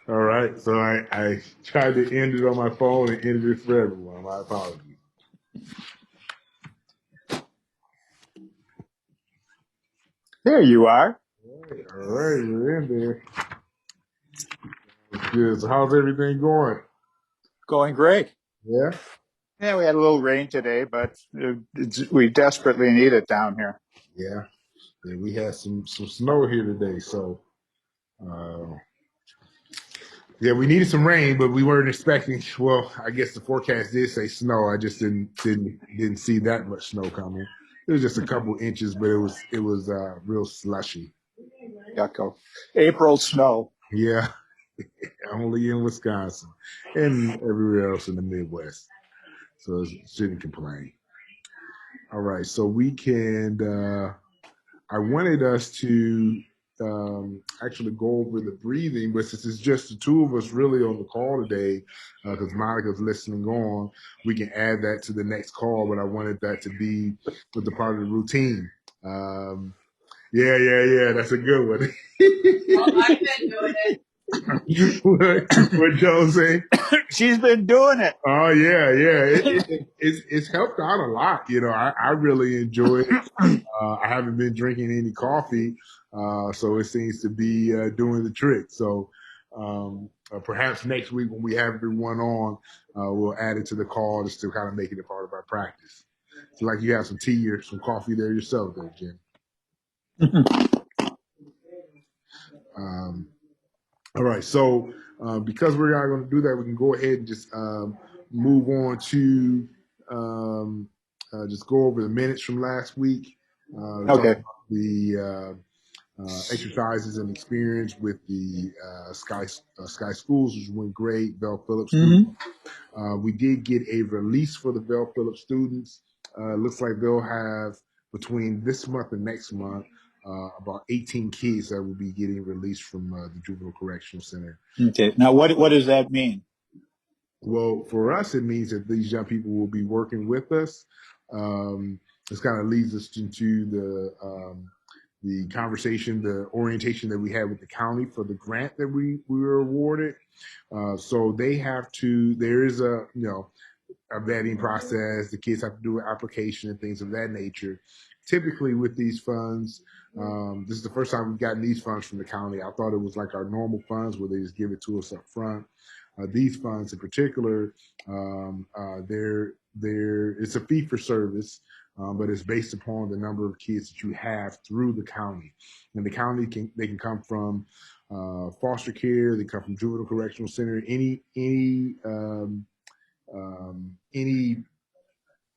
All right, so I tried to end it on my phone and ended it for everyone. My apologies. There you are. All right, we're in there. Good. So how's everything going? Going great. Yeah, Yeah, we had a little rain today, but we desperately need it down here. yeah. Yeah, we had some snow here today, so uh, yeah, we needed some rain, but we weren't expecting. Well, I guess the forecast did say snow. I just didn't see that much snow coming. It was just a couple inches, but it was real slushy. Yucko. April snow. Yeah, only in Wisconsin and everywhere else in the Midwest. So shouldn't complain. All right, so we can. I wanted us to actually go over the breathing, but since it's just the two of us really on the call today, because Monica's listening on, we can add that to the next call. But I wanted that to be with the part of the routine. Yeah, that's a good one. Well, I've been doing it. what Joe say? She's been doing it. Oh yeah. It's helped out a lot. I really enjoy it. I haven't been drinking any coffee, so it seems to be doing the trick. So perhaps next week when we have everyone on, we'll add it to the call just to kind of make it a part of our practice. So like you have some tea or some coffee there yourself, there, Jim. Um, all right, so because we're not going to do that, we can go ahead and just move on to just go over the minutes from last week. Talk Okay. about the exercises and experience with the Sky Schools, which went great. Bell Phillips students. We did get a release for the Bell Phillips students. Looks like they'll have between this month and next month about 18 kids that will be getting released from the Juvenile Correctional Center. Okay. Now, what does that mean? Well, for us, it means that these young people will be working with us. This kind of leads us into the conversation, the orientation that we had with the county for the grant that we were awarded. So they have to. There is a vetting process. The kids have to do an application and things of that nature. Typically, with these funds, this is the first time we've gotten these funds from the county. I thought it was like our normal funds where they just give it to us up front. These funds in particular, it's a fee for service, but it's based upon the number of kids that you have through the county. And the county can come from foster care, they come from juvenile correctional center, any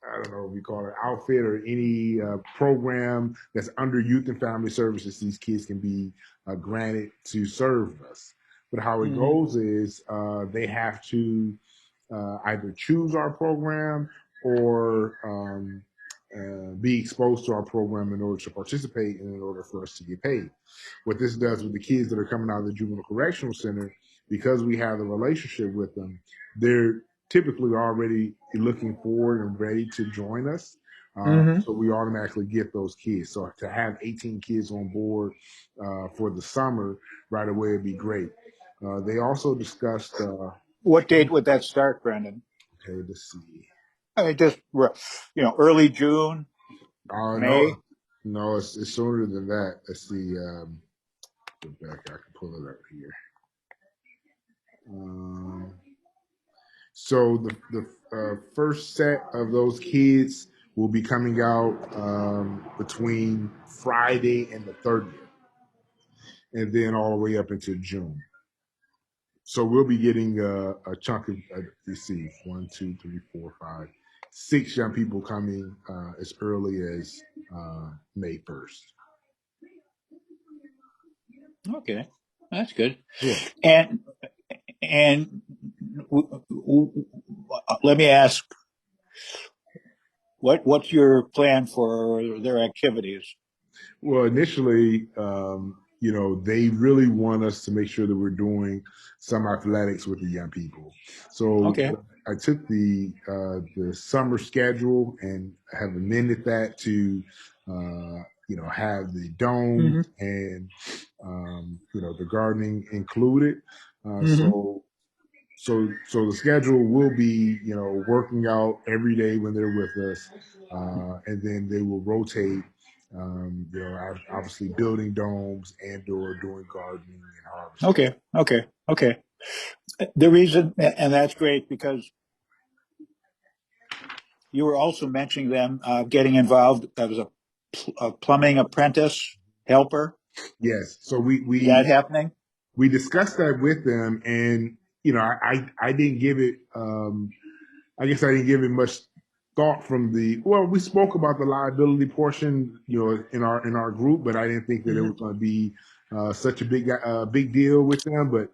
I don't know what we call it outfit or any program that's under youth and family services. These kids can be granted to serve us. But how it goes is they have to either choose our program or be exposed to our program in order to participate and in order for us to get paid. What this does with the kids that are coming out of the juvenile correctional center, because we have a relationship with them, they're typically already looking forward and ready to join us. So we automatically get those kids. So to have 18 kids on board for the summer right away would be great. They also discussed. What date would that start, Brendan? Okay, let's see. I mean, just early June, May. No, it's sooner than that. Let's see. Go back. I can pull it up here. So the first set of those kids will be coming out between Friday and the 30th, and then all the way up into June. So we'll be getting a chunk of, let's see, 1, 2, 3, 4, 5, 6 young people coming as early as May 1st. Okay, that's good. Yeah. And let me ask, what's your plan for their activities? Well, initially, they really want us to make sure that we're doing some athletics with the young people. So Okay. I took the summer schedule and have amended that to have the domes Mm-hmm. and the gardening included. Mm-hmm. So the schedule will be, working out every day when they're with us, and then they will rotate. Obviously building domes and/or doing gardening and harvesting. Okay. Okay. Okay. The reason, and that's great because you were also mentioning them getting involved as a plumbing apprentice helper. Yes. So we Is we that happening? we discussed that with them, and I didn't give it. I guess I didn't give it much thought from the. Well, we spoke about the liability portion, in our group, but I didn't think that it Mm-hmm. was going to be such a big deal with them. But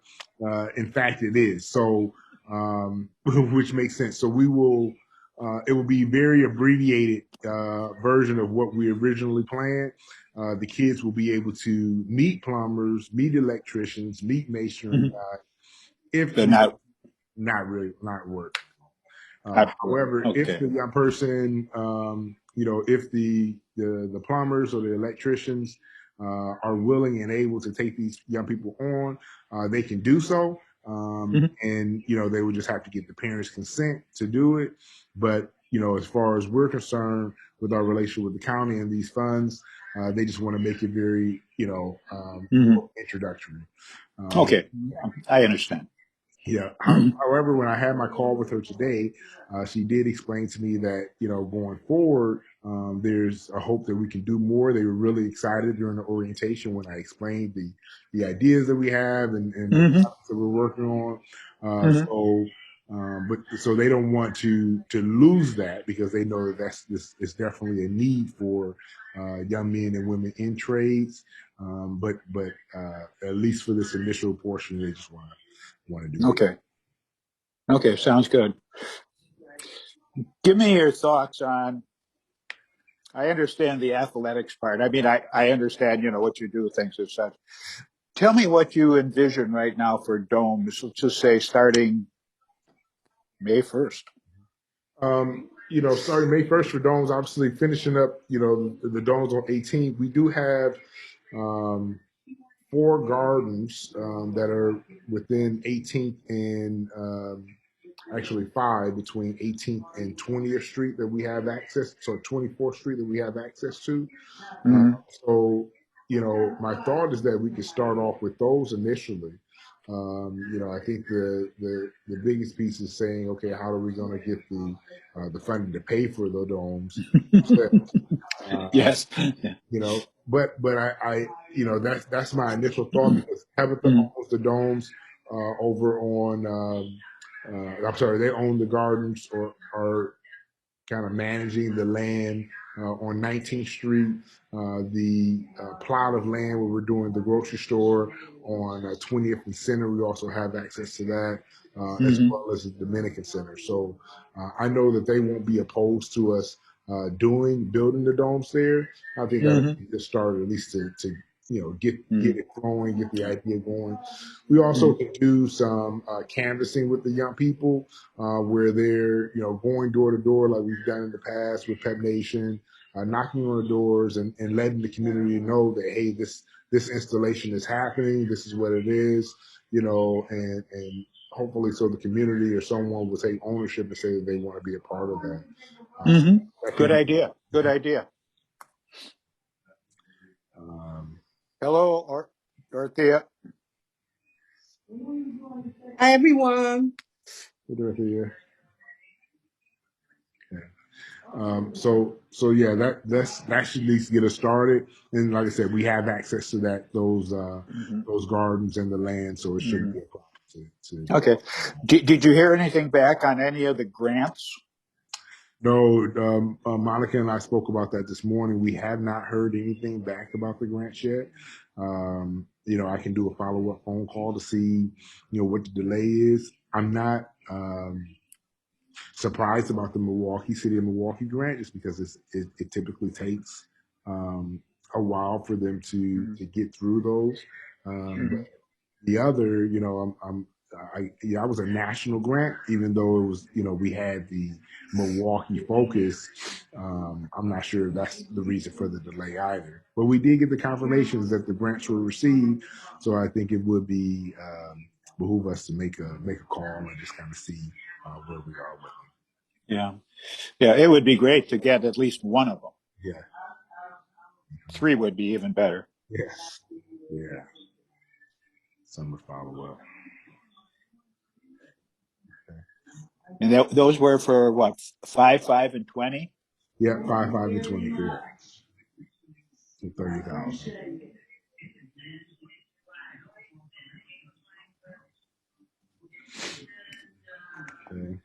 in fact, it is. So, which makes sense. So we will. It will be very abbreviated version of what we originally planned. The kids will be able to meet plumbers, meet electricians, meet masonry Mm-hmm. guys. If But the not not really not work. not work. However, if Okay. the young person, if the plumbers or the electricians are willing and able to take these young people on, they can do so. Mm-hmm. And they would just have to get the parents' consent to do it. But as far as we're concerned, with our relationship with the county and these funds, they just want to make it very, Mm-hmm. introductory. Okay. Yeah. I understand. Yeah. However, when I had my call with her today, she did explain to me that going forward, there's a hope that we can do more. They were really excited during the orientation when I explained the ideas that we have and the Mm-hmm. topics that we're working on. Mm-hmm. So they don't want to lose that because they know that this is definitely a need for young men and women in trades. But at least for this initial portion, they just want to do that. Okay. Okay. Sounds good. Give me your thoughts on. I understand the athletics part. I mean, I understand, what you do, things as such. Tell me what you envision right now for domes. Let's just say starting May 1st. Starting May 1st for domes, obviously finishing up, the domes on 18th. We do have um, four gardens that are within 18th and actually five between 18th and 20th Street that we have access. So 24th Street that we have access to. Uh, Mm-hmm. so, my thought is that we could start off with those initially. I think the biggest piece is saying, okay, how are we going to get the funding to pay for the domes themselves? Uh, Yes. Yeah. but that's my initial thought because Tabitha Mm-hmm. owns the domes over on. I'm sorry, they own the gardens or are kind of managing the land on 19th Street, the plot of land where we're doing the grocery store on 20th and Center. We also have access to that, as Mm-hmm. well as the Dominican Center. So I know that they won't be opposed to us building the domes there. I think that'll Mm-hmm. be a start, at least to get Mm-hmm. it flowing, get the idea going. We also can do some canvassing with the young people where they're going door to door like we've done in the past with Pep Nation, knocking on the doors and letting the community know that hey, this installation is happening. This is what it is, and hopefully so the community or someone will take ownership and say that they want to be a part of that. Mm-hmm. That could Good be. idea. Good idea. Um, Hello, Dorothea. Hi, everyone. Dorothea. Yeah. So yeah, that should at least get us started. And like I said, we have access to Mm-hmm. those gardens and the land, so it shouldn't Mm-hmm. be a problem to Okay. Did you hear anything back on any of the grants? No, Monica and I spoke about that this morning. We have not heard anything back about the grants yet. I can do a follow up phone call to see, what the delay is. I'm not surprised about the Milwaukee City of Milwaukee grant, just because it typically takes a while for them to get through those. But Mm-hmm. the other, I was a national grant, even though it was, we had the Milwaukee focus. I'm not sure if that's the reason for the delay either. But we did get the confirmations that the grants were received, so I think it would be behoove us to make a call and just kind of see where we are with them. Yeah. Yeah. It would be great to get at least one of them. Yeah. 3 would be even better. Yes. Yeah. Summer follow up. And those were for what, 5, 5, and 20? Yeah, 5, 5, and 20, correct. So 30,000. Okay.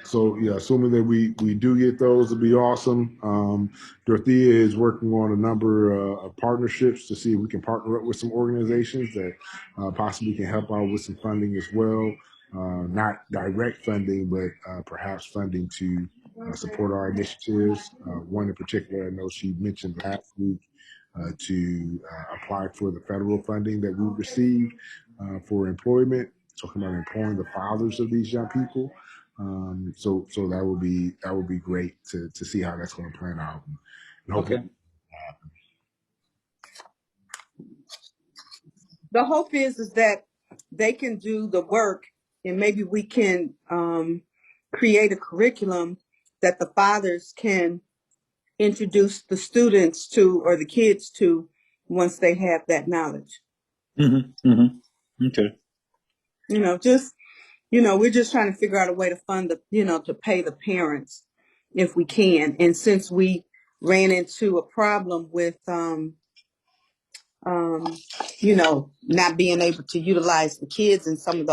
So yeah, assuming that we do get those, it'd be awesome. Dorothea is working on a number of partnerships to see if we can partner up with some organizations that possibly can help out with some funding as well. Not direct funding, but perhaps funding to support our initiatives. One in particular, I know she mentioned last week to apply for the federal funding that we received for employment, talking about employing the fathers of these young people. So that would be great to see how that's going to plan out, and hopefully. Okay. The hope is that they can do the work, and maybe we can create a curriculum that the fathers can introduce the students to, or the kids to, once they have that knowledge. Mm-hmm. Mm-hmm. Okay. Just, we're just trying to figure out a way to fund to pay the parents if we can. And since we ran into a problem with, not being able to utilize the kids in some of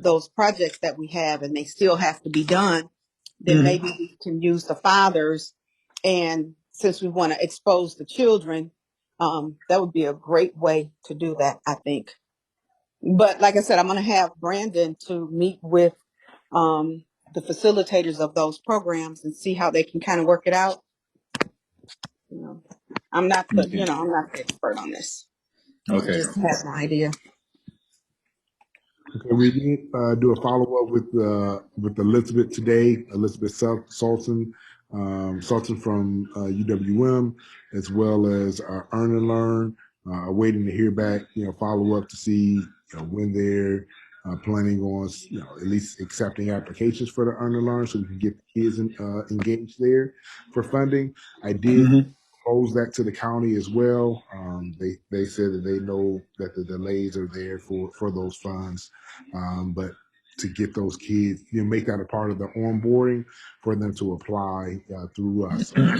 those projects that we have, and they still have to be done, then Mm-hmm. maybe we can use the fathers. And since we want to expose the children, that would be a great way to do that, I think. But like I said, I'm going to have Brandon to meet with the facilitators of those programs and see how they can kind of work it out. I'm not Okay. I'm not the expert on this. I Okay. just have an idea. Okay, we did do a follow up with Elizabeth today, Elizabeth Sultan, Sultan from UWM, as well as Earn and Learn. Waiting to hear back, follow up to see when they're planning on, at least accepting applications for the Earn and Learn, so we can get the kids engaged there for funding. I did Mm-hmm. propose that to the county as well. They said that they know that the delays are there for those funds, but to get those kids, make that a part of the onboarding for them to apply through us. So,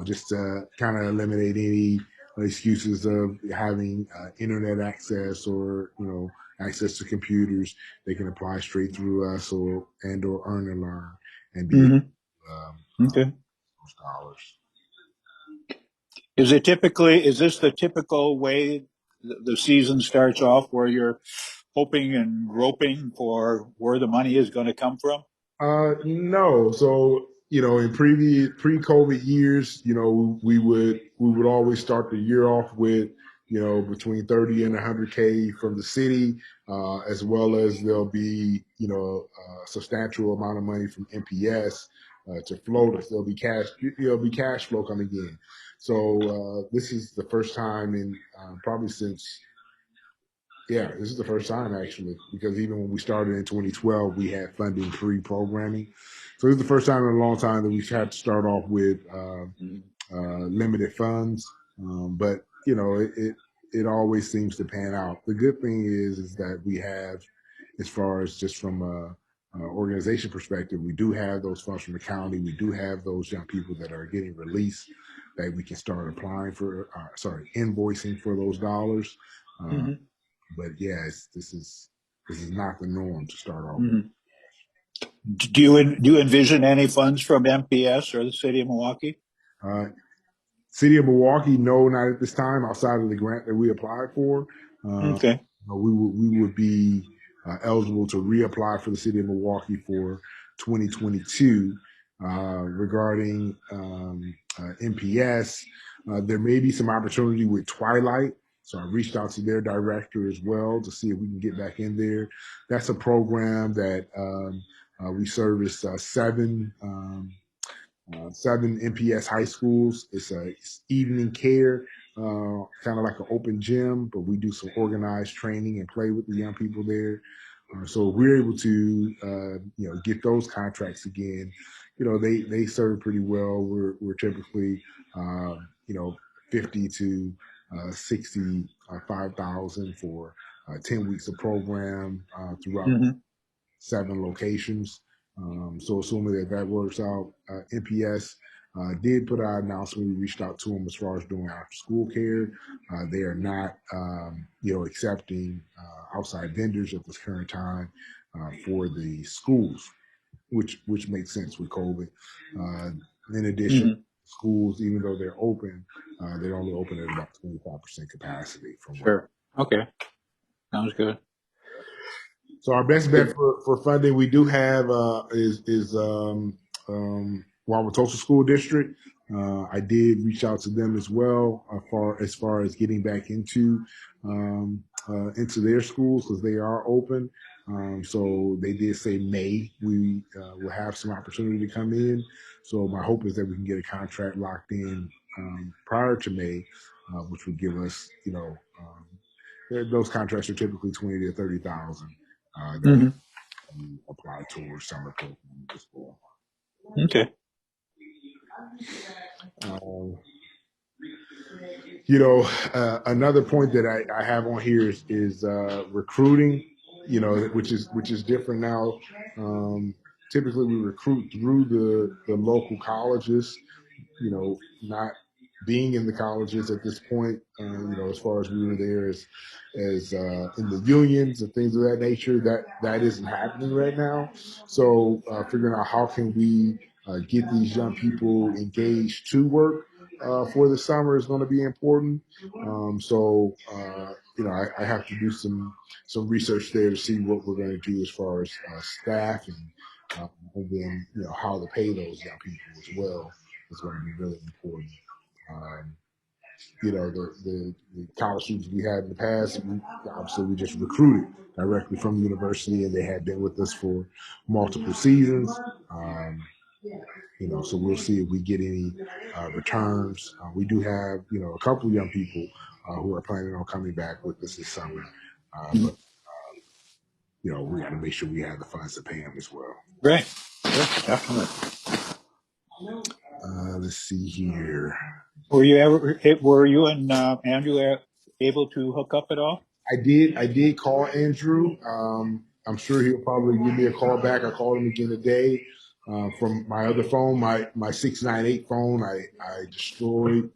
just to kind of eliminate any excuses of having internet access or access to computers. They can apply straight through us or Earn and Learn and be Mm-hmm. Okay. those dollars. Is this the typical way the season starts off, where you're hoping and groping for where the money is going to come from? No. So, in pre-COVID years, we would always start the year off with, between 30 and 100K from the city, as well as there'll be, a substantial amount of money from MPS to float us. There'll be cash flow coming in. So this is the first time in probably since. Yeah, this is the first time actually, because even when we started in 2012, we had funding pre-programming. So this is the first time in a long time that we've had to start off with limited funds. But it always seems to pan out. The good thing is that we have, as far as just from a organization perspective, we do have those funds from the county. We do have those young people that are getting released that we can start applying for, invoicing for those dollars. Uh, Mm-hmm. but yeah, this is not the norm to start off. Mm-hmm. Do you envision any funds from MPS or the city of Milwaukee? Uh, City of Milwaukee, no, not at this time. Outside of the grant that we applied for, Okay. we would be eligible to reapply for the City of Milwaukee for 2022 regarding MPS. There may be some opportunity with Twilight. So I reached out to their director as well to see if we can get back in there. That's a program that we service seven MPS high schools. It's evening care, kind of like an open gym, but we do some organized training and play with the young people there. So we're able to, get those contracts again. They serve pretty well. We're typically, 50 to 65,000 for 10 weeks of program throughout Mm-hmm. 7 locations. So assuming that works out, NPS did put out an announcement. We reached out to them as far as doing after school care. They are not, accepting outside vendors at this current time for the schools, which makes sense with COVID. In addition, Mm-hmm. schools, even though they're open, they're only open at about 25% capacity from what. Sure. Okay. Sounds good. So our best bet for funding we do have is Wauwatosa School District. I did reach out to them as well as far as getting back into their schools because they are open. So they did say May we will have some opportunity to come in. So my hope is that we can get a contract locked in prior to May, which would give us, those contracts are typically 20 to 30,000 that Mm-hmm. we apply towards summer program this fall. Okay. Um, another point that I have on here is recruiting. Which is different now. Typically, we recruit through the local colleges. Not being in the colleges at this point, as far as we were there as in the unions and things of that nature, that isn't happening right now. So figuring out how can we get these young people engaged to work for the summer is going to be important. I have to do some research there to see what we're going to do as far as staffing, and then how to pay those young people as well is going to be really important. Um, the college students we had in the past, we just recruited directly from the university, and they had been with us for multiple seasons. So we'll see if we get any returns. We do have, a couple of young people who are planning on coming back with us this summer, but we got to make sure we have the funds to pay them as well. Right. Sure. Definitely. Let's see here. Were you and Andrew able to hook up at all? I did call Andrew. I'm sure he'll probably give me a call back. I called him again today from my other phone, my 698 phone. I destroyed.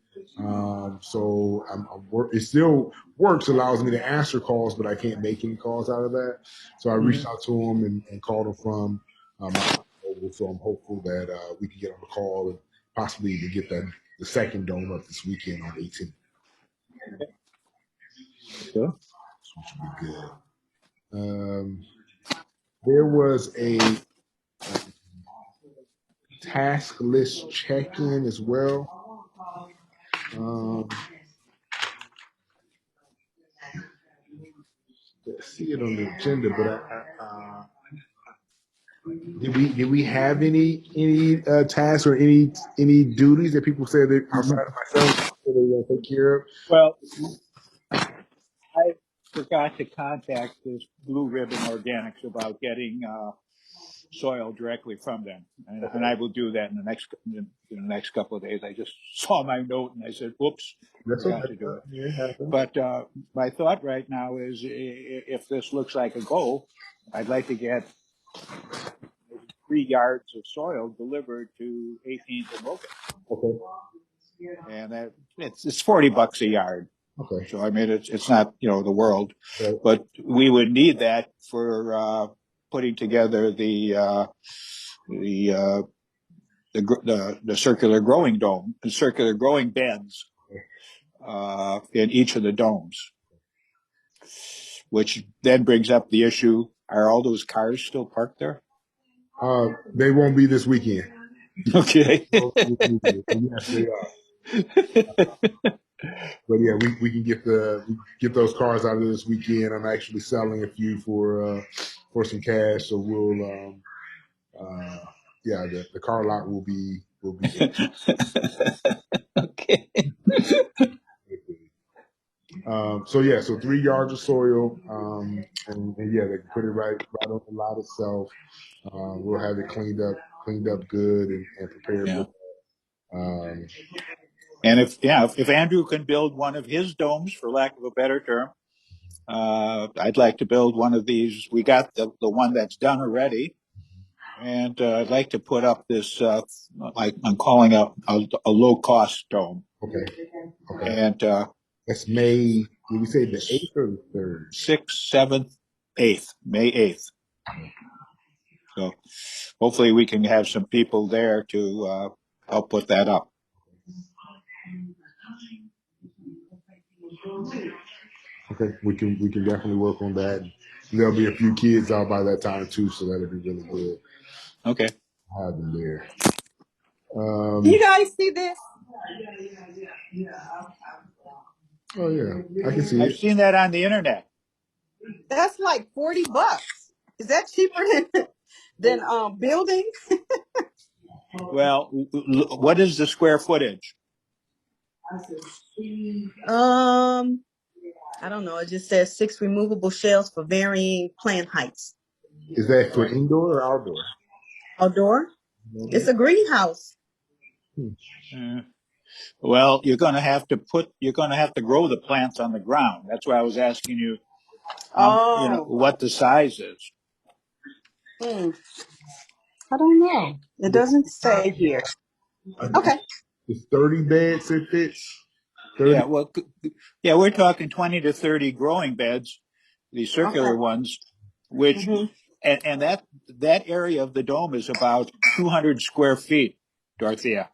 It still works, allows me to answer calls, but I can't make any calls out of that. So I reached out to him and called him from my mobile. So I'm hopeful that we can get on the call and possibly even get the second dome up this weekend on 18th. Sure. Which would be good. There was a task list check-in as well. See it on the agenda, but did we have any tasks or any duties that people said that outside of myself that they were gonna take care of? Well, I forgot to contact this Blue Ribbon Organics about getting soil directly from them, and I will do that in the next couple of days. I just saw my note and I said, "Oops, That's forgot okay. to do it." Yeah, it happens. But my thought right now is, if this looks like a go, I'd like to get 3 yards of soil delivered to 18th and Logan, Okay. and it's $40 a yard. Okay. So I mean, it's not the world, Right. but we would need that for putting together the circular growing dome, the circular growing beds in each of the domes, which then brings up the issue: are all those cars still parked there? They won't be this weekend. Okay. So yes, they are. But yeah, we can get those cars out of this weekend. I'm actually selling a few for some cash, so we'll yeah, the car lot will be Okay. so yeah, so 3 yards of soil, and yeah, they can put it right on the lot itself. We'll have it cleaned up good and prepared Yeah. for um, And if Andrew can build one of his domes, for lack of a better term, I'd like to build one of these. We got the one that's done already, and I'd like to put up this, like I'm calling a low cost dome. okay. And That's May. Did we say the 8th or the 3rd? 6th, 7th, 8th, May 8th. So hopefully we can have some people there to help put that up. Okay, we can definitely work on that. There'll be a few kids out by that time too, so that'll be really good. Okay. Have them there. You guys see this? Oh yeah, I can see I've it. seen that on the internet. That's like $40. Is that cheaper than building? Well, what is the square footage? I don't know. It just says 6 removable shelves for varying plant heights. Is that for indoor or outdoor? Outdoor? It's a greenhouse. Well, you're going to have to grow the plants on the ground. That's why I was asking you, Oh. what the size is. I don't know. It doesn't say here. Okay. It's 30 beds it fits. 30. Yeah, well, we're talking 20 to 30 growing beds, the circular ones, which, and that area of the dome is about 200 square feet, Dorothea.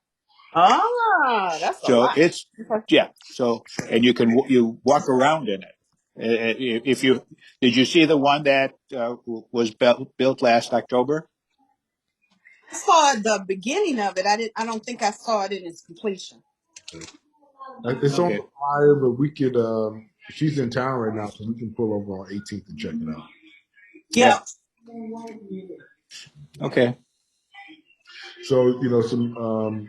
Ah, that's a So lot. it's, so, and you walk around in it. If did you see the one that was built last October? I saw the beginning of it. I don't think I saw it in its completion. It's on the flyer, but we could. She's in town right now, so we can pull over on 18th and check it out. Yeah. Okay. So some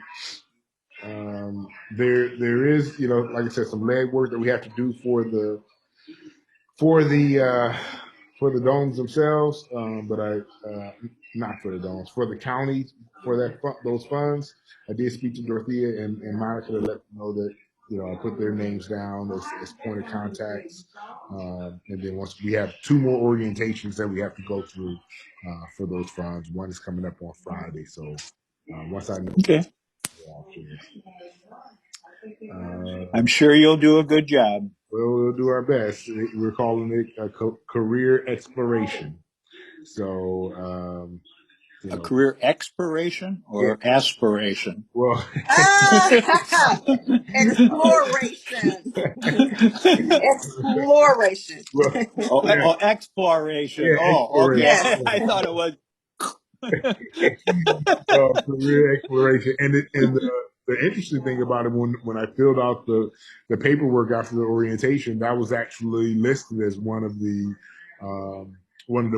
there is like I said, some leg work that we have to do for the uh, for the domes themselves, but not for the domes, for the county, for those funds. I did speak to Dorothea and Monica to let them know that I put their names down as point of contacts, and then once we have 2 more orientations that we have to go through for those funds. One is coming up on Friday, so once I know. Okay. I'm sure you'll do a good job. We'll do our best. We're calling it a career exploration. So, A career exploration or aspiration? well, Exploration. Exploration. Exploration. Oh, okay. Yes. I thought it was. career exploration. And the interesting thing about it, when I filled out the paperwork after the orientation, that was actually listed as one of the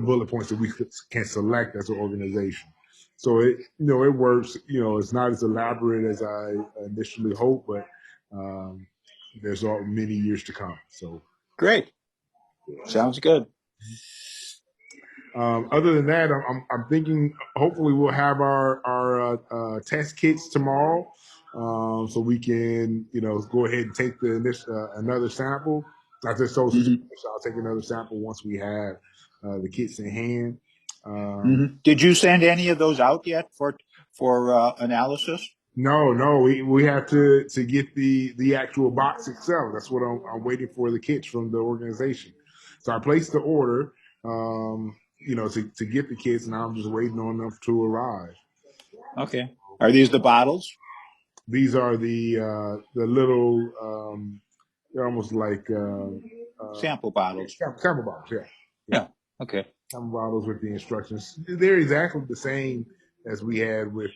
bullet points that we can select as an organization. So it works. It's not as elaborate as I initially hoped, but there's many years to come. So Great. Sounds good. Other than that, I'm thinking hopefully we'll have our test kits tomorrow, so we can go ahead and take another sample. I just told so I'll take another sample once we have the kits in hand. Did you send any of those out yet for analysis? No, we have to get the actual box itself. That's what I'm waiting for, the kits from the organization. So I placed the order, to get the kits, and I'm just waiting on them to arrive. Okay. Are these the bottles? These are the little, they're almost like Sample bottles. sample bottles. Yeah. Okay. Sample bottles with the instructions. They're exactly the same as we had with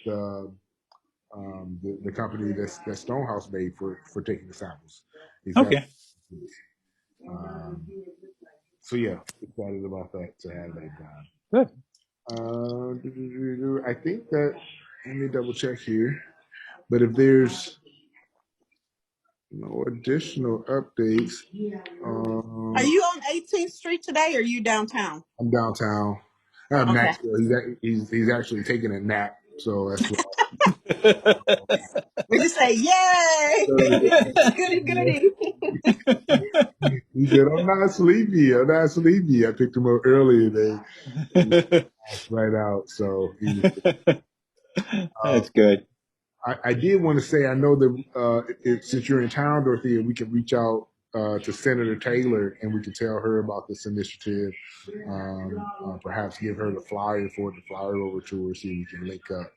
the company that Stonehouse made for taking the samples. Okay. So yeah, excited about that to have that done. Good. I think that, let me double check here. But if there's no additional updates, Are you on 18th Street today, or are you downtown? I'm downtown. I have Okay. Maxwell. He's actually taking a nap, so that's why. We just say, yay! Goody, goody. He said, "I'm not sleepy. I'm not sleepy." I picked him up earlier today, right out. So That's good. I did want to say, I know that since you're in town, Dorothea, we can reach out to Senator Taylor and we can tell her about this initiative. Perhaps give her the flyer for it, the flyer over to her, see if we can link up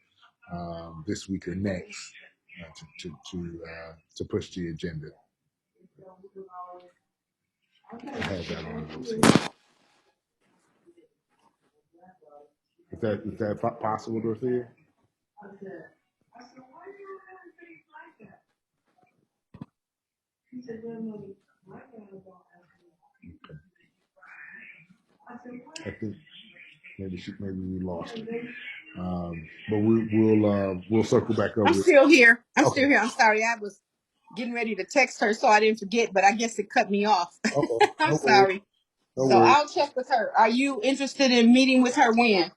this week or next to push the agenda. I have that on notes here. Is that possible, Dorothea? I think maybe we lost it. But we'll circle back up. I'm still here. I'm Okay. still here. I'm sorry. I was getting ready to text her so I didn't forget, but I guess it cut me off. Okay. I'm No sorry. worries. No So worries. I'll check with her. Are you interested in meeting with her when?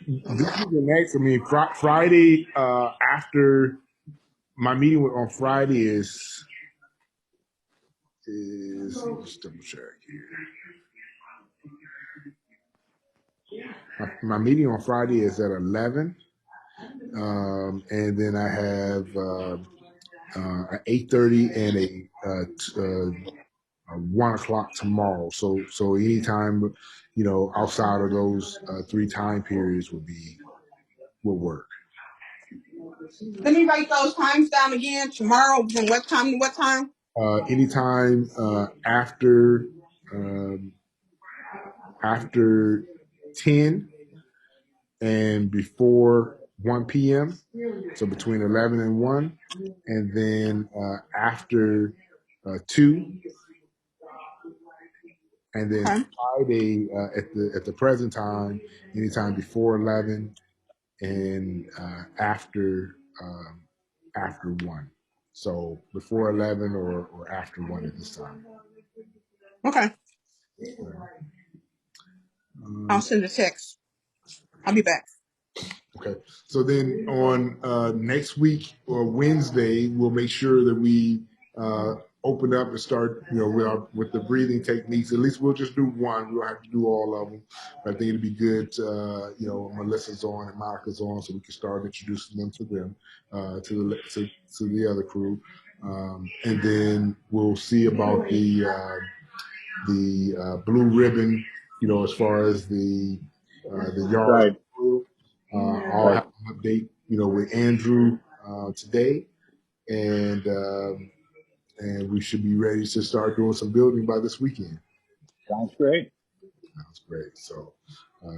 This is the next. I mean, Friday after my meeting on Friday is just double check here. My meeting on Friday is at 11, and then I have an 8:30 and a 1 o'clock tomorrow. So anytime, outside of those 3 time periods will work. Let me write those times down again. Tomorrow, from what time to what time? Anytime after 10 and before 1 p.m. So between 11 and 1, and then after 2, and then Okay. Friday at the present time, anytime before 11 and after 1. So before 11 or after 1 at this time. Okay. I'll send a text. I'll be back. Okay. So then on next week or Wednesday, we'll make sure that we open up and start, with the breathing techniques. At least we'll just do one. We don't have to do all of them. But I think it'd be good, Melissa's on and Monica's on, so we can start introducing them to them, to the other crew. And then we'll see about the blue ribbon, as far as the yard Right. crew. I'll Right. have an update, with Andrew today, and we should be ready to start doing some building by this weekend. Sounds great. That's great. So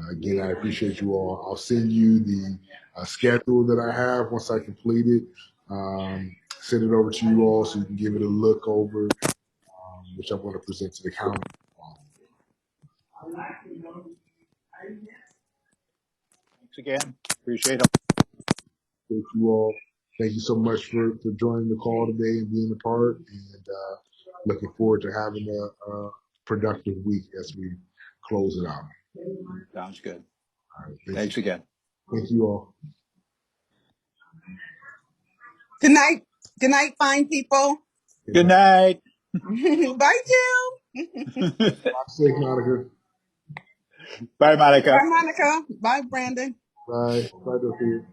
again, I appreciate you all. I'll send you the schedule that I have once I complete it. Send it over to you all so you can give it a look over, which I'm going to present to the county. Thanks again. Appreciate it. Thank you all. Thank you so much for joining the call today and being a part. And looking forward to having a productive week as we close it out. Sounds good. All right, Thanks again. Thank you all. Good night. Good night, fine people. Good night. Bye, Jim. Safe, Monica. Bye, Monica. Bye, Monica. Bye, Brandon. Bye. Bye, Dorothea.